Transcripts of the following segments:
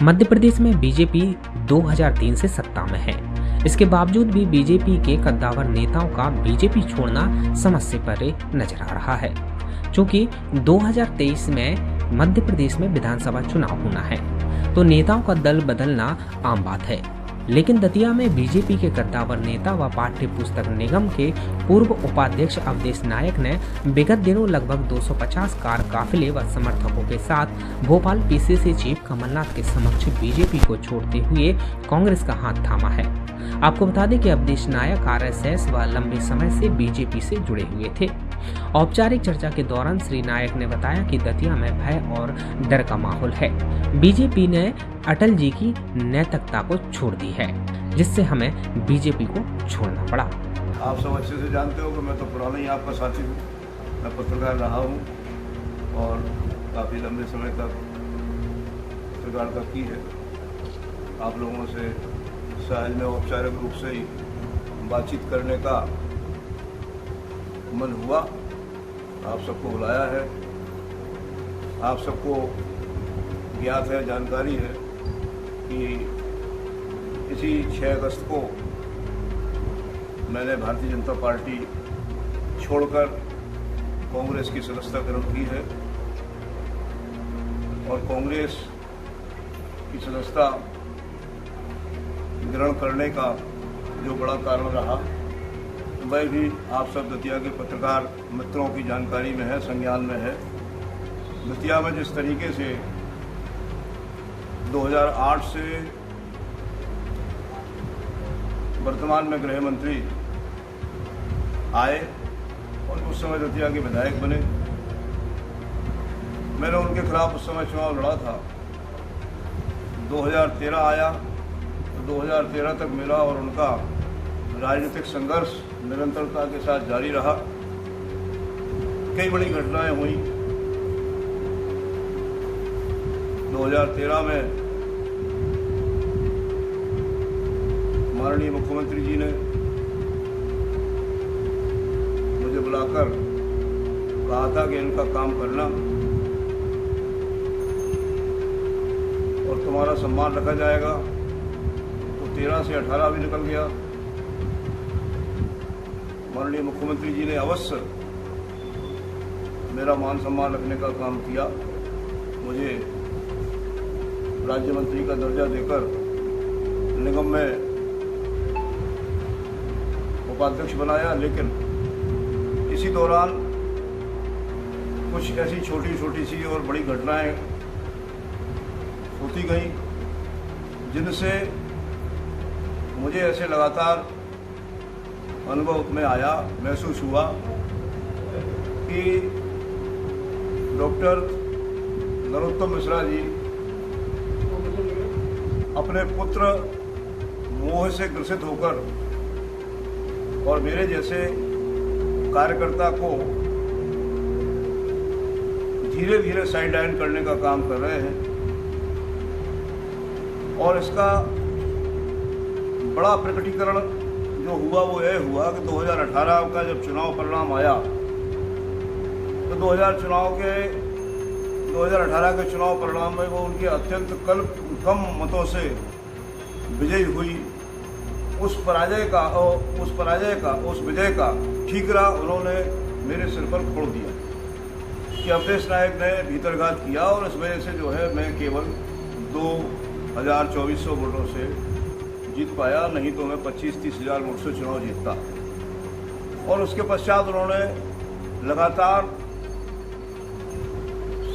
मध्य प्रदेश में बीजेपी 2003 से सत्ता में है। इसके बावजूद भी बीजेपी के कद्दावर नेताओं का बीजेपी छोड़ना समझ से परे नजर आ रहा है। चूंकि 2023 में मध्य प्रदेश में विधानसभा चुनाव होना है, तो नेताओं का दल बदलना आम बात है। लेकिन दतिया में बीजेपी के कद्दावर नेता व पाठ्य पुस्तक निगम के पूर्व उपाध्यक्ष अवधेश नायक ने विगत दिनों लगभग 250 कार काफिले व समर्थकों के साथ भोपाल पीसीसी चीफ कमलनाथ के समक्ष बीजेपी को छोड़ते हुए कांग्रेस का हाथ थामा है। आपको बता दें कि अवधेश नायक आरएसएस व लंबे समय से बीजेपी से जुड़े हुए थे। औपचारिक चर्चा के दौरान श्री नायक ने बताया कि दतिया में भय और डर का माहौल है। बीजेपी ने अटल जी की नैतिकता को छोड़ दी है, जिससे हमें बीजेपी को छोड़ना पड़ा। आप सब अच्छे से जानते हो कि मैं तो पुराना ही आपका साथी हूँ। मैं पत्रकार रहा हूँ और काफ़ी लंबे समय तक पत्रकारिता की है। आप लोगों से शायद में औपचारिक रूप से ही बातचीत करने का मन हुआ। आप सबको बुलाया है। आप सबको ज्ञात है, जानकारी है कि इसी 6 अगस्त को मैंने भारतीय जनता पार्टी छोड़कर कांग्रेस की सदस्यता ग्रहण की है और कांग्रेस की सदस्यता ग्रहण करने का जो बड़ा कारण रहा, वह भी आप सब दतिया के पत्रकार मित्रों की जानकारी में है, संज्ञान में है। दतिया में जिस तरीके से 2008 से वर्तमान में गृह मंत्री आए और उस समय दतिया के विधायक बने, मैंने उनके खिलाफ उस समय चुनाव लड़ा था। 2013 आया तो 2013 तक मेरा और उनका राजनीतिक संघर्ष निरंतरता के साथ जारी रहा। कई बड़ी घटनाएं हुई। 2013 में माननीय मुख्यमंत्री जी ने मुझे बुलाकर कहा था कि इनका काम करना और तुम्हारा सम्मान रखा जाएगा। तो 13 से 18 भी निकल गया। माननीय मुख्यमंत्री जी ने अवश्य मेरा मान सम्मान रखने का काम किया। मुझे राज्य मंत्री का दर्जा देकर निगम में उपाध्यक्ष बनाया। लेकिन इसी दौरान कुछ ऐसी छोटी छोटी सी और बड़ी घटनाएं होती गई, जिनसे मुझे ऐसे लगातार अनुभव में आया, महसूस हुआ कि डॉक्टर नरोत्तम मिश्रा जी अपने पुत्र मोह से ग्रसित होकर और मेरे जैसे कार्यकर्ता को धीरे धीरे साइड लाइन करने का काम कर रहे हैं। और इसका बड़ा प्रकटीकरण जो हुआ वो यह हुआ कि 2018 का जब चुनाव परिणाम आया तो 2018 के चुनाव परिणाम में वो उनके अत्यंत कम मतों से विजयी हुई। उस विजय का ठीकरा उन्होंने मेरे सिर पर फोड़ दिया कि अवधेश नायक ने भीतरघात किया और इस वजह से जो है मैं केवल 2,2400 वोटों से जीत पाया, नहीं तो मैं 25-30 हज़ार वोट से चुनाव जीतता। और उसके पश्चात उन्होंने लगातार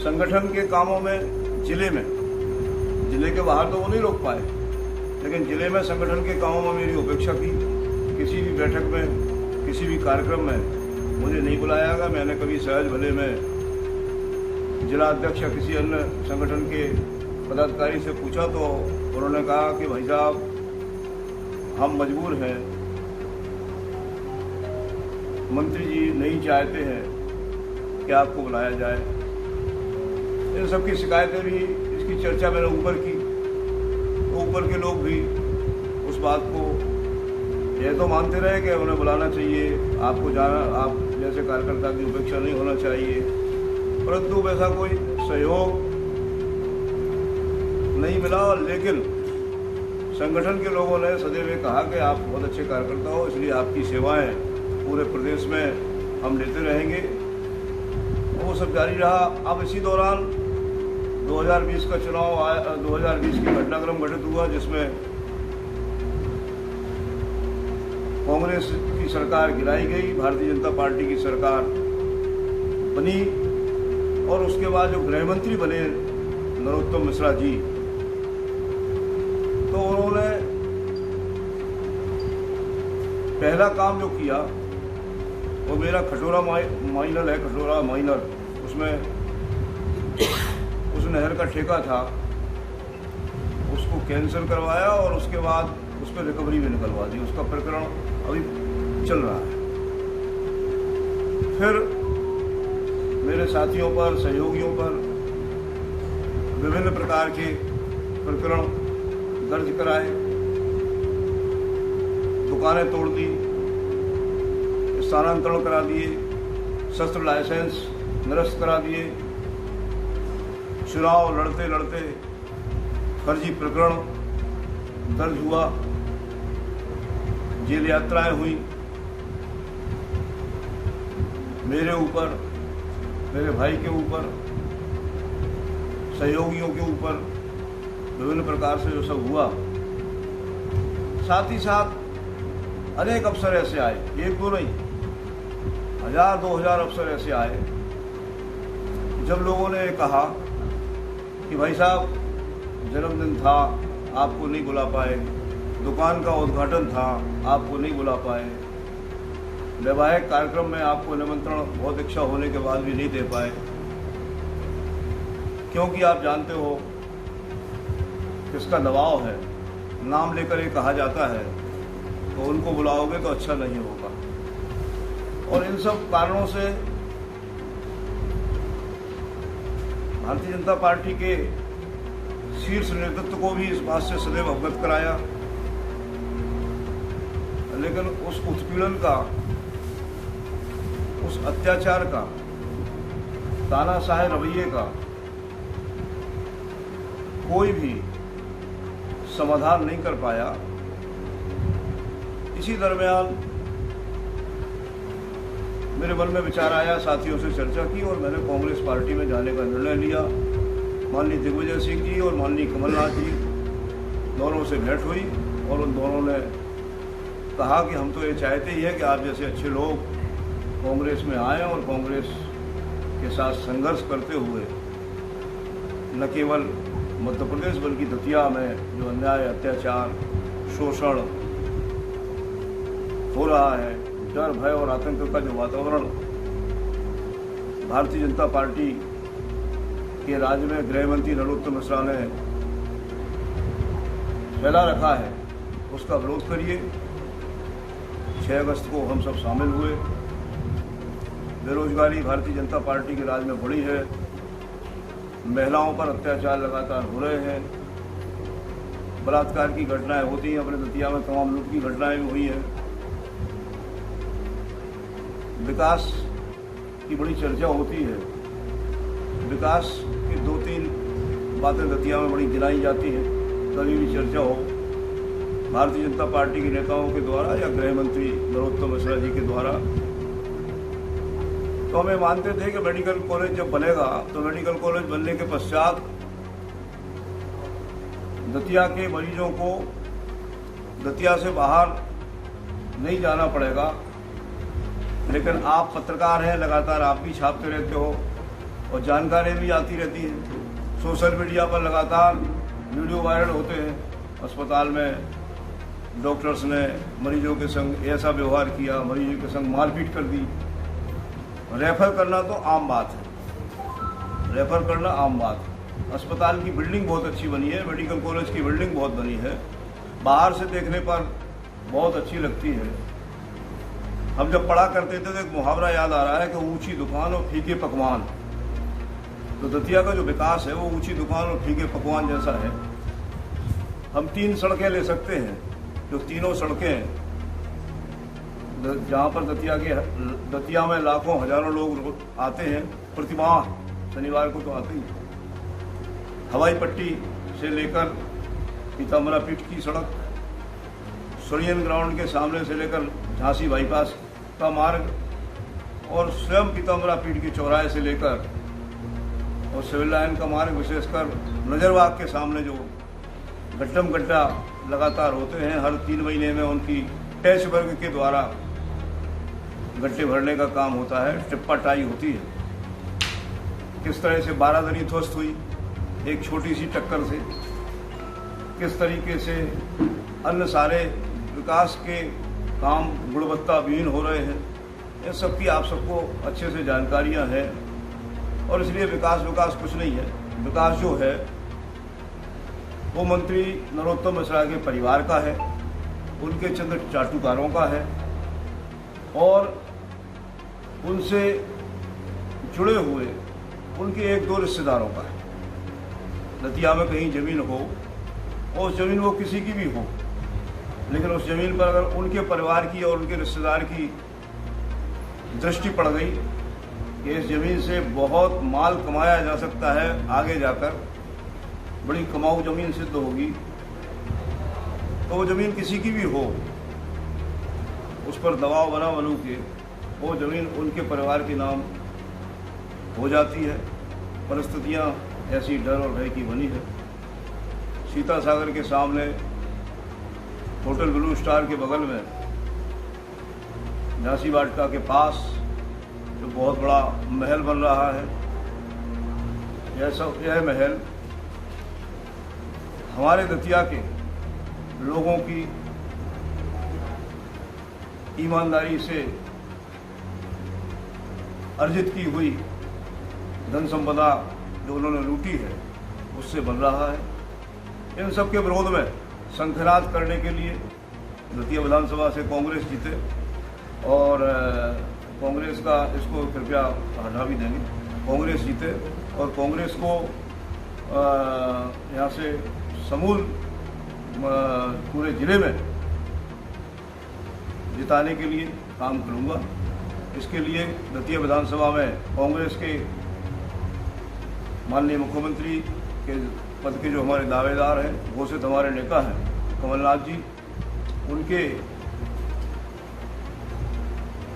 संगठन के कामों में जिले के बाहर तो वो नहीं रोक पाए, लेकिन जिले में संगठन के कामों में मेरी उपेक्षा की। किसी भी बैठक में, किसी भी कार्यक्रम में मुझे नहीं बुलाया गया। मैंने कभी सहज भले में जिला अध्यक्ष या किसी अन्य संगठन के पदाधिकारी से पूछा तो उन्होंने कहा कि भाई साहब हम मजबूर हैं, मंत्री जी नहीं चाहते हैं कि आपको बुलाया जाए। इन सब की शिकायतें भी, इसकी चर्चा मैंने ऊपर की तो ऊपर के लोग भी उस बात को यह तो मानते रहे कि उन्हें बुलाना चाहिए, आपको जाना, आप जैसे कार्यकर्ता की उपेक्षा नहीं होना चाहिए, परंतु वैसा कोई सहयोग नहीं मिला, लेकिन संगठन के लोगों ने सदैव कहा कि आप बहुत अच्छे कार्यकर्ता हो, इसलिए आपकी सेवाएं पूरे प्रदेश में हम लेते रहेंगे। वो सब जारी रहा। अब इसी दौरान 2020 का चुनाव आया, 2020 की घटनाक्रम घटित हुआ, जिसमें कांग्रेस की सरकार गिराई गई, भारतीय जनता पार्टी की सरकार बनी, और उसके बाद जो गृह मंत्री बने नरोत्तम मिश्रा जी, तो उन्होंने पहला काम जो किया वो मेरा खटोरा माइनर है, खटोरा माइनर, उसमें उस नहर का ठेका था, उसको कैंसिल करवाया और उसके बाद उस पर रिकवरी भी निकलवा दी। उसका प्रकरण अभी चल रहा है। फिर मेरे साथियों पर, सहयोगियों पर विभिन्न प्रकार के प्रकरण दर्ज कराए, दुकानें तोड़ दी, स्थानांतरण करा दिए, शस्त्र लाइसेंस निरस्त करा दिए, चुनाव लड़ते लड़ते फर्जी प्रकरण दर्ज हुआ, जेल यात्राएं हुई मेरे ऊपर, मेरे भाई के ऊपर, सहयोगियों के ऊपर, विभिन्न प्रकार से जो सब हुआ। साथ ही साथ अनेक अफसर ऐसे आए, एक दो नहीं, 1000-2000 अफसर ऐसे आए। जब लोगों ने कहा कि भाई साहब जन्मदिन था, आपको नहीं बुला पाए, दुकान का उद्घाटन था, आपको नहीं बुला पाए, वैवाहिक कार्यक्रम में आपको निमंत्रण बहुत इच्छा होने के बाद भी नहीं दे पाए, क्योंकि आप जानते हो किसका दबाव है, नाम लेकर ये कहा जाता है तो उनको बुलाओगे तो अच्छा नहीं होगा। और इन सब कारणों से भारतीय जनता पार्टी के शीर्ष नेतृत्व को भी इस बात से सदैव अवगत कराया, लेकिन उस उत्पीड़न का, उस अत्याचार का, तानाशाह रवैये का कोई भी समाधान नहीं कर पाया। इसी दरमियान मेरे मन में विचार आया, साथियों से चर्चा की और मैंने कांग्रेस पार्टी में जाने का निर्णय लिया। माननीय दिग्विजय सिंह जी और माननीय कमलनाथ जी दोनों से भेंट हुई और उन दोनों ने कहा कि हम तो ये चाहते ही है कि आप जैसे अच्छे लोग कांग्रेस में आएं और कांग्रेस के साथ संघर्ष करते हुए न केवल मध्य प्रदेश बल्कि दतिया में जो अन्याय, अत्याचार, शोषण हो रहा है, डर, भय और आतंक का जो वातावरण भारतीय जनता पार्टी के राज्य में गृह मंत्री नरोत्तम मिश्रा ने फैला रखा है, उसका विरोध करिए। 6 अगस्त को हम सब शामिल हुए। बेरोजगारी भारतीय जनता पार्टी के राज्य में बढ़ी है, महिलाओं पर अत्याचार लगातार हो रहे हैं, बलात्कार की घटनाएं होती हैं, अपने दतिया में तमाम लूट की घटनाएं भी हुई हैं, विकास की बड़ी चर्चा होती है, विकास की 2-3 बातें दतिया में बड़ी गिनाई जाती हैं, कभी भी चर्चा हो भारतीय जनता पार्टी के नेताओं के द्वारा या गृह मंत्री नरोत्तम मिश्रा जी के द्वारा, तो हमें मानते थे कि मेडिकल कॉलेज जब बनेगा तो मेडिकल कॉलेज बनने के पश्चात दतिया के मरीजों को दतिया से बाहर नहीं जाना पड़ेगा। लेकिन आप पत्रकार हैं, लगातार आप भी छापते रहते हो और जानकारी भी आती रहती है, सोशल मीडिया पर लगातार वीडियो वायरल होते हैं। अस्पताल में डॉक्टर्स ने मरीजों के संग ऐसा व्यवहार किया, मरीजों के संग मारपीट कर दी। रेफर करना तो आम बात है, रेफर करना आम बात है। अस्पताल की बिल्डिंग बहुत अच्छी बनी है, मेडिकल कॉलेज की बिल्डिंग बहुत बनी है, बाहर से देखने पर बहुत अच्छी लगती है। हम जब पढ़ा करते थे तो एक मुहावरा याद आ रहा है कि ऊंची दुकान और फीके पकवान। तो दतिया का जो विकास है वो ऊंची दुकान और फीके पकवान जैसा है। हम 3 सड़कें ले सकते हैं, जो तीनों सड़कें जहाँ पर दतिया में लाखों हजारों लोग आते हैं प्रतिमाह, शनिवार को तो आते ही, हवाई पट्टी से लेकर पीताम्बरा पीठ की सड़क, सोरियन ग्राउंड के सामने से लेकर झांसी बाईपास का मार्ग और स्वयं पीताम्बरा पीठ के चौराहे से लेकर और सिविल लाइन का मार्ग, विशेषकर नजरबाग के सामने जो गड्ढम गड्ढा लगातार होते हैं, हर 3 महीने में उनकी टैच वर्ग के द्वारा गड्ढे भरने का काम होता है, टिप्पा टाई होती है। किस तरह से बारादरी ध्वस्त हुई एक छोटी सी टक्कर से, किस तरीके से अन्य सारे विकास के काम गुणवत्ता विहीन हो रहे हैं, इन सब की आप सबको अच्छे से जानकारियां हैं। और इसलिए विकास कुछ नहीं है। विकास जो है वो मंत्री नरोत्तम मिश्रा के परिवार का है, उनके चंद चाटुकारों का है और उनसे जुड़े हुए उनके 1-2 रिश्तेदारों का है। दतिया में कहीं जमीन हो और उस जमीन वो किसी की भी हो, लेकिन उस जमीन पर अगर उनके परिवार की और उनके रिश्तेदार की दृष्टि पड़ गई कि इस जमीन से बहुत माल कमाया जा सकता है, आगे जाकर बड़ी कमाऊ जमीन सिद्ध होगी, तो वो जमीन किसी की भी हो, उस पर दबाव बना बनू के वो जमीन उनके परिवार के नाम हो जाती है। परिस्थितियां ऐसी डर और भय की बनी है। सीता सागर के सामने होटल ब्लू स्टार के बगल में झांसी वाटिका के पास जो बहुत बड़ा महल बन रहा है, यह महल हमारे दतिया के लोगों की ईमानदारी से अर्जित की हुई धन संपदा जो उन्होंने लूटी है उससे बन रहा है। इन सब के विरोध में शंखनाद करने के लिए दतिया विधानसभा से कांग्रेस जीते और कांग्रेस का इसको कृपया हटा भी देंगे। कांग्रेस जीते और कांग्रेस को यहाँ से समूल पूरे जिले में जिताने के लिए काम करूँगा। इसके लिए दतिया विधानसभा में कांग्रेस के माननीय मुख्यमंत्री के पद के जो हमारे दावेदार हैं, घोषित हमारे नेता हैं कमलनाथ जी, उनके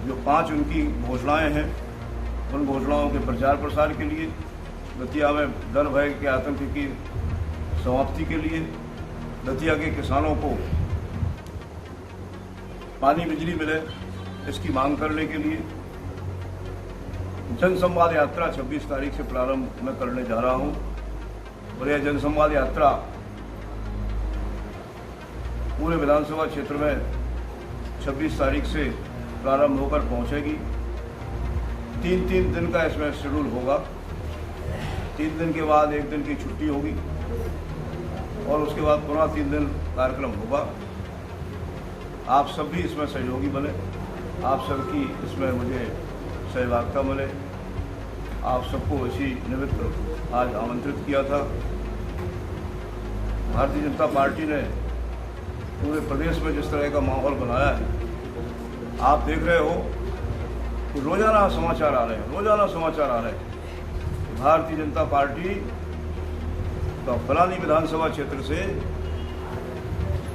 जो 5 उनकी घोषणाएं हैं, उन घोषणाओं के प्रचार प्रसार के लिए, दतिया में डर भय के आतंक की समाप्ति के लिए, दतिया के किसानों को पानी बिजली मिले इसकी मांग करने के लिए जनसंवाद यात्रा 26 तारीख से प्रारंभ मैं करने जा रहा हूं। और यह जनसंवाद यात्रा पूरे विधानसभा क्षेत्र में 26 तारीख से प्रारंभ होकर पहुंचेगी। 3 दिन का इसमें शेड्यूल होगा। 3 दिन के बाद 1 दिन की छुट्टी होगी और उसके बाद पुनः 3 दिन कार्यक्रम होगा। आप सब भी इसमें सहयोगी बने, आप सबकी इसमें मुझे सहभागिता मिले। आप सबको इसी निमित्त आज आमंत्रित किया था। भारतीय जनता पार्टी ने पूरे प्रदेश में जिस तरह का माहौल बनाया है, आप देख रहे हो कि रोजाना समाचार आ रहे हैं। भारतीय जनता पार्टी का फलानी विधानसभा क्षेत्र से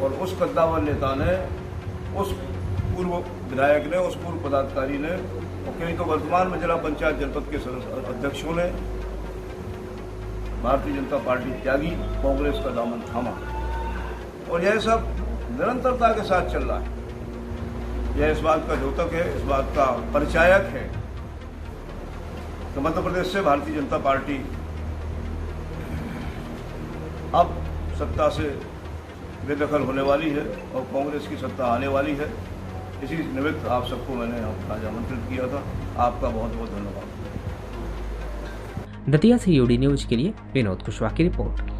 और उस कद्दावर नेता ने, उस पूर्व विधायक ने, उस पूर्व पदाधिकारी ने और कहीं तो वर्तमान में जिला पंचायत जनपद के अध्यक्षों ने भारतीय जनता पार्टी त्यागी, कांग्रेस का दामन थामा। और यह सब निरंतरता के साथ चल रहा है। यह इस बात का द्योतक है, इस बात का परिचायक है कि मध्य प्रदेश से भारतीय जनता पार्टी अब सत्ता से बेदखल होने वाली है और कांग्रेस की सत्ता आने वाली है। इसी निमित्त आप सबको मैंने आज आमंत्रित किया था। आपका बहुत बहुत धन्यवाद। दतिया से यूडी न्यूज के लिए विनोद कुशवाहा की रिपोर्ट।